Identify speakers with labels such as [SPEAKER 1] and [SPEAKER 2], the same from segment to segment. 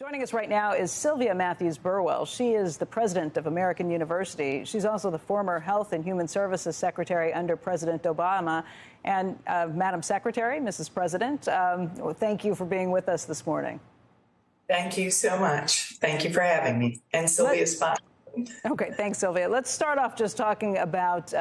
[SPEAKER 1] Joining us right now is Sylvia Matthews Burwell. She is the president of American University. She's also the former Health and Human Services Secretary under President Obama. And Madam Secretary, Mrs. President, thank you for being with us this morning.
[SPEAKER 2] Thank you so much. Thank you for having me. And Sylvia's fine.
[SPEAKER 1] Okay, thanks, Sylvia. Let's start off just talking about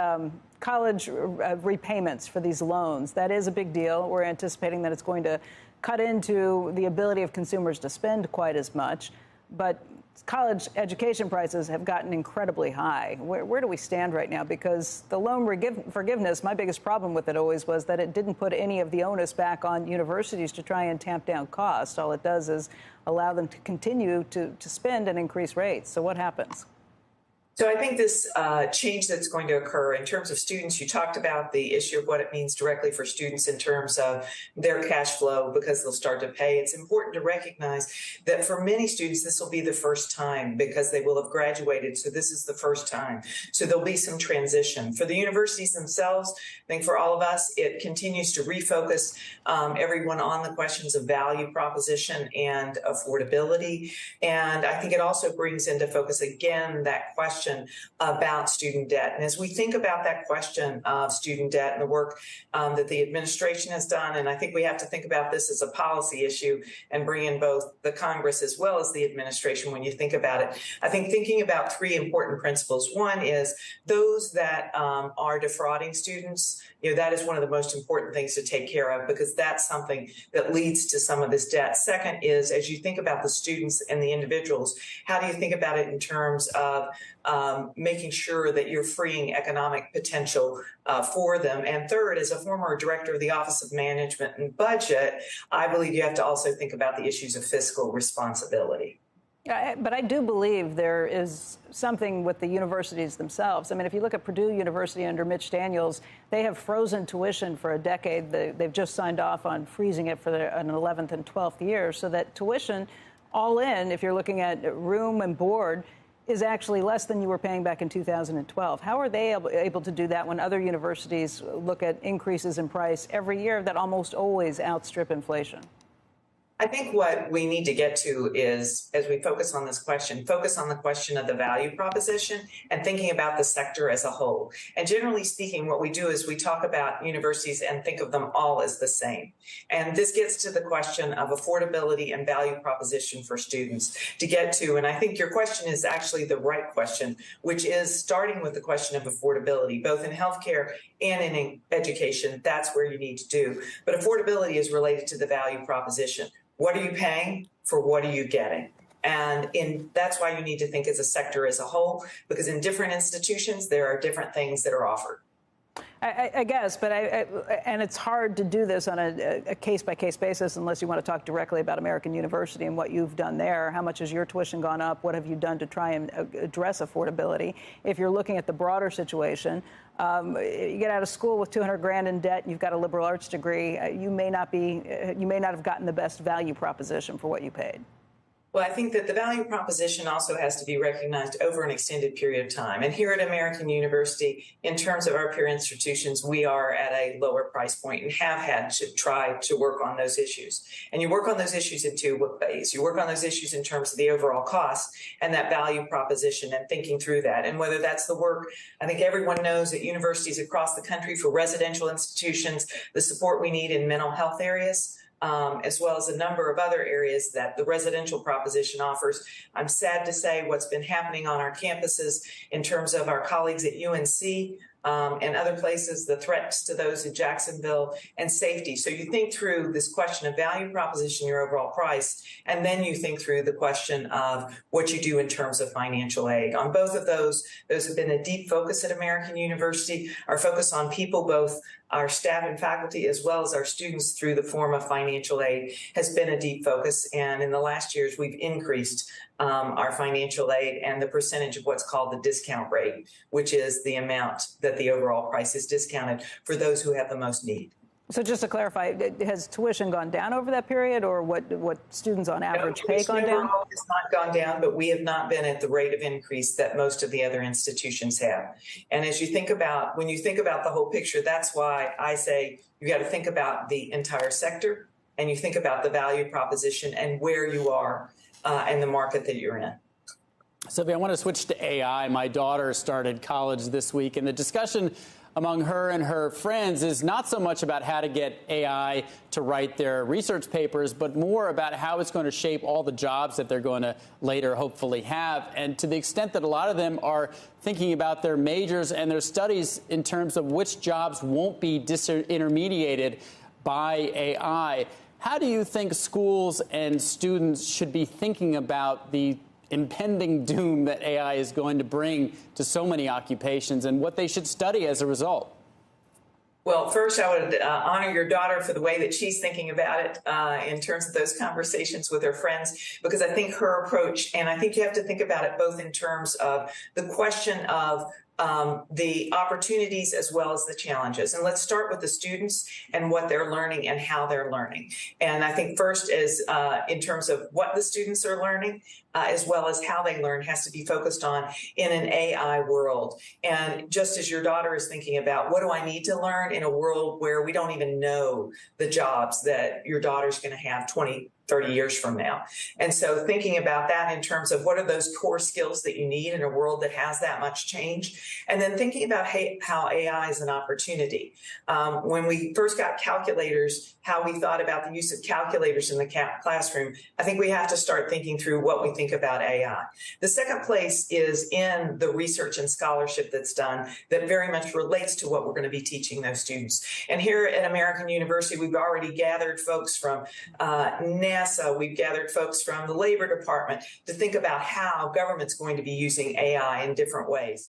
[SPEAKER 1] college repayments for these loans. That is a big deal. We're anticipating that it's going to cut into the ability of consumers to spend quite as much. But college education prices have gotten incredibly high. Where do we stand right now? Because the loan forgiveness, my biggest problem with it always was that it didn't put any of the onus back on universities to try and tamp down costs. All it does is allow them to continue to spend and increase rates. So what happens?
[SPEAKER 2] So I think this change that's going to occur in terms of students, you talked about the issue of what it means directly for students in terms of their cash flow because they'll start to pay. It's important to recognize that for many students, this will be the first time because they will have graduated. So this is the first time. So there'll be some transition. For the universities themselves, I think for all of us, it continues to refocus everyone on the questions of value proposition and affordability. And I think it also brings into focus again that question about student debt. And as we think about that question of student debt and the work that the administration has done, and I think we have to think about this as a policy issue and bring in both the Congress as well as the administration when you think about it. I think thinking about three important principles. One is those that are defrauding students, that is one of the most important things to take care of because that's something that leads to some of this debt. Second is, as you think about the students and the individuals, how do you think about it in terms of making sure that you're freeing economic potential for them? And third, as a former director of the Office of Management and Budget, I believe you have to also think about the issues of fiscal responsibility.
[SPEAKER 1] But I do believe there is something with the universities themselves. I mean, if you look at Purdue University under Mitch Daniels, they have frozen tuition for a decade. They've just signed off on freezing it for an 11th and 12th year so that tuition all in, if you're looking at room and board, is actually less than you were paying back in 2012. How are they able to do that when other universities look at increases in price every year that almost always outstrip inflation?
[SPEAKER 2] I think what we need to get to is, as we focus on this question, focus on the question of the value proposition and thinking about the sector as a whole. And generally speaking, what we do is we talk about universities and think of them all as the same. And this gets to the question of affordability and value proposition for students to get to. And I think your question is actually the right question, which is starting with the question of affordability, both in healthcare and in education. That's where you need to do. But affordability is related to the value proposition. What are you paying for? What are you getting? And that's why you need to think as a sector as a whole, because in different institutions, there are different things that are offered.
[SPEAKER 1] I guess, but and it's hard to do this on a case-by-case basis unless you want to talk directly about American University and what you've done there. How much has your tuition gone up? What have you done to try and address affordability? If you're looking at the broader situation, you get out of school with 200 grand in debt, and you've got a liberal arts degree, you may not have gotten the best value proposition for what you paid.
[SPEAKER 2] Well, I think that the value proposition also has to be recognized over an extended period of time. And here at American University, in terms of our peer institutions, we are at a lower price point and have had to try to work on those issues. And you work on those issues in two ways. You work on those issues in terms of the overall cost and that value proposition and thinking through that. And whether that's the work, I think everyone knows at universities across the country for residential institutions, the support we need in mental health areas, as well as a number of other areas that the residential proposition offers. I'm sad to say what's been happening on our campuses in terms of our colleagues at UNC and other places, the threats to those in Jacksonville and safety. So you think through this question of value proposition, your overall price, and then you think through the question of what you do in terms of financial aid. On both of those have been a deep focus at American University. Our focus on people, both our staff and faculty, as well as our students through the form of financial aid, has been a deep focus. And in the last years, we've increased our financial aid and the percentage of what's called the discount rate, which is the amount that the overall price is discounted for those who have the most need.
[SPEAKER 1] So just to clarify, has tuition gone down over that period, or what students on average pay gone down?
[SPEAKER 2] It's not gone down, but we have not been at the rate of increase that most of the other institutions have. And as you think about, when you think about the whole picture, that's why I say you got to think about the entire sector and you think about the value proposition and where you are and the market that you're in.
[SPEAKER 3] Sylvia, I want to switch to AI. My daughter started college this week, and the discussion among her and her friends is not so much about how to get AI to write their research papers, but more about how it's going to shape all the jobs that they're going to later hopefully have. And to the extent that a lot of them are thinking about their majors and their studies in terms of which jobs won't be disintermediated by AI, how do you think schools and students should be thinking about the impending doom that AI is going to bring to so many occupations and what they should study as a result?
[SPEAKER 2] Well, first, I would honor your daughter for the way that she's thinking about it in terms of those conversations with her friends, because I think her approach, and I think you have to think about it both in terms of the question of the opportunities as well as the challenges. And let's start with the students and what they're learning and how they're learning. And I think first is in terms of what the students are learning, as well as how they learn, has to be focused on in an AI world. And just as your daughter is thinking about, what do I need to learn in a world where we don't even know the jobs that your daughter's going to have 20, 30 years from now. And so thinking about that in terms of what are those core skills that you need in a world that has that much change, and then thinking about how AI is an opportunity. When we first got calculators, how we thought about the use of calculators in the classroom, I think we have to start thinking through what we think about AI. The second place is in the research and scholarship that's done that very much relates to what we're going to be teaching those students. And here at American University, we've already gathered folks from NASA, we've gathered folks from the Labor Department to think about how government's going to be using AI in different ways.